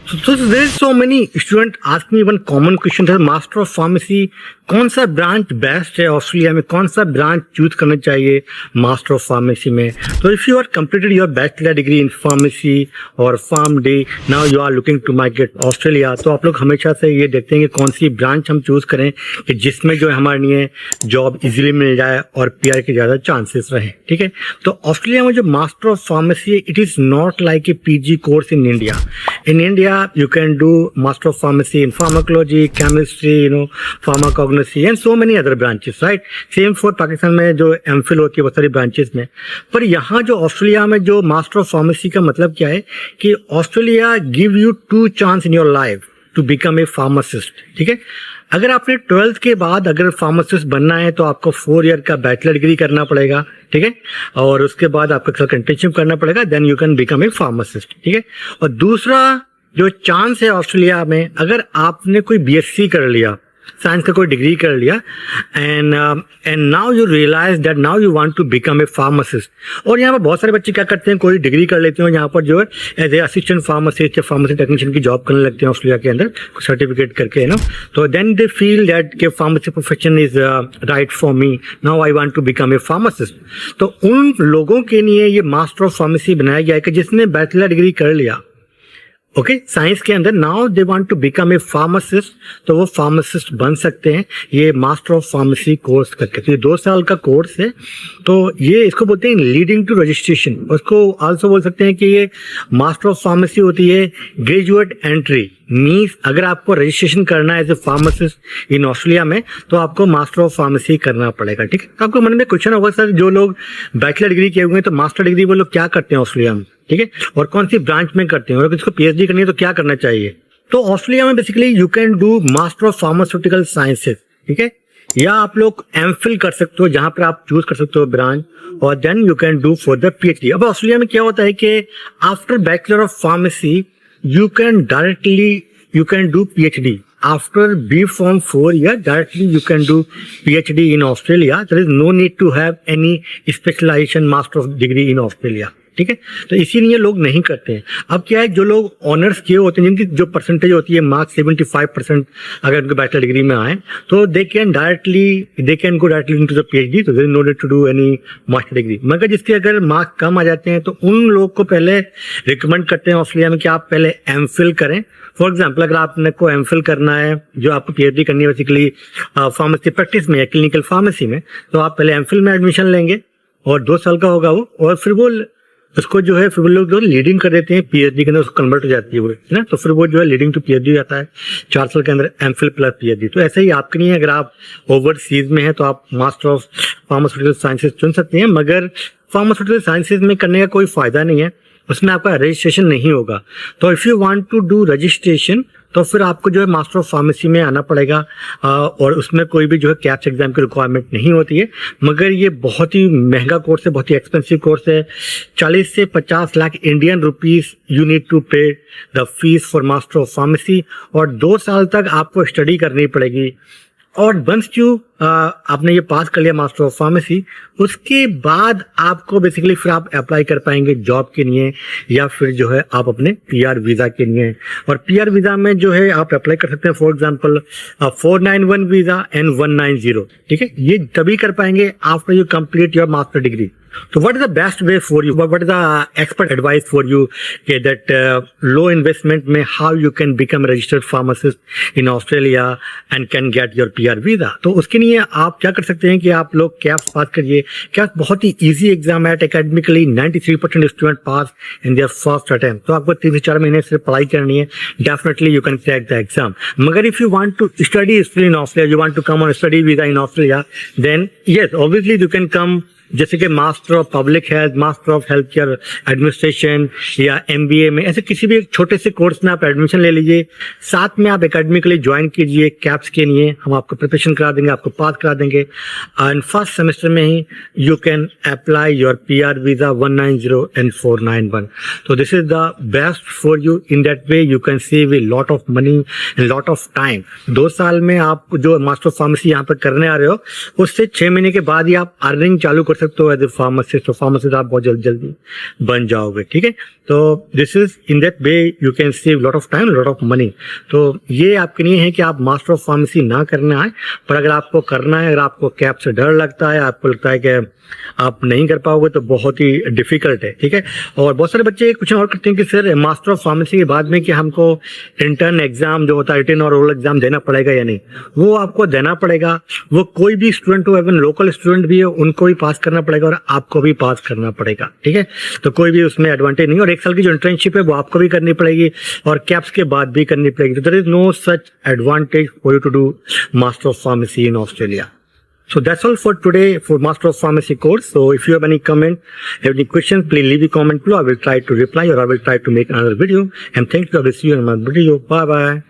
So there is so many student ask me one common question है master of pharmacy कौन सा branch best है Australia में, कौन सा ब्रांच चूज करना चाहिए मास्टर ऑफ फार्मेसी में. तो if you are completed your bachelor degree in pharmacy और pharm D, now you are looking to migrate Australia, तो आप लोग हमेशा से ये देखते हैं कि कौन सी ब्रांच हम चूज करें कि जिसमें जो है हमारे लिए जॉब इजीली मिल जाए और पीआर के ज़्यादा चांसेस रहे. ठीक है, तो ऑस्ट्रेलिया में जो master of pharmacy it is not like a PG course in India. In India, you can do Master of Pharmacy in Pharmacology, Chemistry, Pharmacognosy and so many other branches, right? Same for Pakistan में जो MPhil होती है बहुत सारी branches में. पर यहाँ जो ऑस्ट्रेलिया में जो मास्टर ऑफ फार्मेसी का मतलब क्या है कि Australia give you 2 chance in your life to become a pharmacist. ठीक है, अगर आपने 12th के बाद अगर फार्मासिस्ट बनना है तो आपको 4 ईयर का बैचलर डिग्री करना पड़ेगा. ठीक है, और उसके बाद आपको इंटर्नशिप करना पड़ेगा, then you can become a pharmacist. ठीक है, और दूसरा जो चांस है ऑस्ट्रेलिया में, अगर आपने कोई बीएससी कर लिया, साइंस का कोई डिग्री कर लिया and now you realise that now you want to become a pharmacist. और यहाँ पर बहुत सारे बच्चे क्या करते हैं, कोई डिग्री कर लेते हैं यहाँ पर जो है एज ए असिस्टेंट फार्मासिस्ट या फार्मेसी टेक्नीशियन की जॉब करने लगते हैं ऑस्ट्रेलिया के अंदर सर्टिफिकेट करके, है ना. तो देन दे फील दैट के pharmacy profession is right for me, now I want to become a pharmacist. तो उन लोगों के लिए ये मास्टर ऑफ फार्मेसी बनाया गया है कि जिसने बैचलर डिग्री कर लिया ओके साइंस के अंदर, now they want to become a pharmacist, तो वो फार्मासिस्ट बन सकते हैं ये मास्टर ऑफ फार्मेसी कोर्स करके. तो ये 2 साल का कोर्स है. तो ये इसको बोलते हैं लीडिंग टू रजिस्ट्रेशन. उसको आल्सो बोल सकते हैं कि ये मास्टर ऑफ फार्मेसी होती है ग्रेजुएट एंट्री. मीन्स अगर आपको रजिस्ट्रेशन करना है as a pharmacist in Australia में तो आपको मास्टर ऑफ फार्मेसी करना पड़ेगा. ठीक है, आपको मन में क्वेश्चन होगा सर जो लोग बैचलर डिग्री किए हुए हैं तो मास्टर डिग्री वो लोग क्या करते हैं ऑस्ट्रेलिया में, ठीक है, और कौन सी ब्रांच में करते हैं, और किसको पीएचडी करनी है तो क्या करना चाहिए. तो ऑस्ट्रेलिया में basically you can do master of pharmaceutical sciences. ठीक है, या आप लोग एमफिल कर सकते हो जहां पर आप चूज कर सकते हो ब्रांच, और then you can do for the PhD. अब ऑस्ट्रेलिया में क्या होता है कि after bachelor of pharmacy you can do PhD. After B Pharm 4 year, directly you can do PhD in Australia. There is no need to have any specialization master of degree in Australia. ठीक है, तो इसीलिए लोग नहीं करते हैं. अब क्या है, जो लोग ऑनर्स किए होते हैं जिनकी जो परसेंटेज होती है मार्क्स 75% अगर उनके बैचलर डिग्री में आए तो they can go directly into the PhD. तो there is no need to do any master degree. मगर जिसके अगर मार्क्स कम आ जाते हैं तो उन लोग को पहले रिकमेंड करते हैं ऑस्ट्रेलिया में कि आप पहले एमफिल करें. फॉर एग्जाम्पल अगर आपने को एमफिल करना है, जो आपको पीएचडी करनी है बेसिकली फार्मेसी प्रैक्टिस में या क्लिनिकल फार्मेसी में, तो आप पहले एमफिल में एडमिशन लेंगे और 2 साल का होगा वो, और फिर वो उसको जो है फिर वो लोग जो लीडिंग कर देते हैं पीएचडी के अंदर, उसको कन्वर्ट हो जाती है वो, है ना. तो फिर वो जो है लीडिंग टू पीएचडी आता है 4 साल के अंदर एमफिल प्लस पीएचडी. तो ऐसे ही आपके लिए अगर आप ओवरसीज में हैं तो आप मास्टर ऑफ फार्मास्यूटिकल साइंसेज चुन सकते हैं. मगर फार्मास्यूटिकल साइंसेज में करने का कोई फायदा नहीं है, उसमें आपका रजिस्ट्रेशन नहीं होगा. तो if you want to do registration तो फिर आपको जो है मास्टर ऑफ फार्मेसी में आना पड़ेगा, और उसमें कोई भी जो है कैप्स एग्जाम की रिक्वायरमेंट नहीं होती है. मगर ये बहुत ही महंगा कोर्स है, बहुत ही एक्सपेंसिव कोर्स है. 40 से 50 lakh Indian rupees you need to pay the fees for master of pharmacy, और 2 साल तक आपको स्टडी करनी पड़ेगी. और वंस यू आपने ये पास कर लिया मास्टर ऑफ फार्मेसी, उसके बाद आपको बेसिकली फिर आप अप्लाई कर पाएंगे जॉब के लिए, या फिर जो है आप अपने पीआर वीज़ा के लिए. और पीआर वीज़ा में जो है आप अप्लाई कर सकते हैं फॉर एग्जांपल 491 वीज़ा एंड 190. ठीक है, ये तभी कर पाएंगे after you complete your master degree. So what is the best way for you? What is the expert advice for you that low investment में how you can become a registered pharmacist in Australia and can get your PR visa? तो उसके लिए आप क्या कर सकते हैं कि आप लोग कैप्स पास करिए. कैप्स बहुत ही इजी एग्जाम है. Academically 93% student pass in their first attempt. तो आपको 3 से 4 महीने से पढ़ाई करनी है, definitely you can crack the exam. मगर if you want to study still in Australia, you want to come on study visa in Australia, then yes obviously you can come, जैसे कि master of public health, master of health care administration या MBA में, ऐसे किसी भी एक छोटे से कोर्स में आप एडमिशन ले लीजिए. साथ में आप एकेडमिकली ज्वाइन कीजिए कैप्स के लिए. हम आपको प्रिपरेशन करा देंगे, आपको पास करा देंगे एंड फर्स्ट सेमेस्टर में ही you can apply your PR visa 190 and 491. So this is the best for you. In that way you can save a lot of money and lot of time. 2 साल में आप जो master of pharmacy यहाँ पर करने आ रहे हो उससे 6 महीने के बाद ही आप अर्निंग चालू कर सकते हो एज ए फार्मासिस्ट। तो फार्मासिस्ट आप बहुत जल्दी बन जाओगे, ठीक है। तो this is in that way you can save lot of time, lot of money. तो ये आपके लिए है कि आप मास्टर ऑफ फार्मेसी ना करने आए, पर अगर आपको करना है, अगर आपको कैप से डर लगता है, आपको लगता है कि आप नहीं कर पाओगे तो बहुत ही डिफिकल्ट है, ठीक है। और बहुत सारे बच्चे क्वेश्चन और करते हैं कि सर मास्टर ऑफ फार्मेसी के बाद में कि हमको इंटर्न एग्जाम जो होता है, रिटन और ओरल एग्जाम देना पड़ेगा या नहीं। वो आपको देना पड़ेगा, वो कोई भी स्टूडेंट हो, इवन लोकल स्टूडेंट भी है, उनको भी पास करना पड़ेगा और आपको भी पास करना पड़ेगा, ठीक है। तो कोई भी उसमें एडवांटेज नहीं। और 1 साल की जो इंटर्नशिप है वो आपको भी करनी पड़ेगी और कैप्स के बाद भी करनी पड़ेगी। तो there is no such advantage for you to do master of pharmacy in Australia. So that's all for today for Master of Pharmacy course. So if you have any comment, any questions, please leave a comment below. I will try to reply or I will try to make another video. And thank you. I will see you in my video. Bye bye.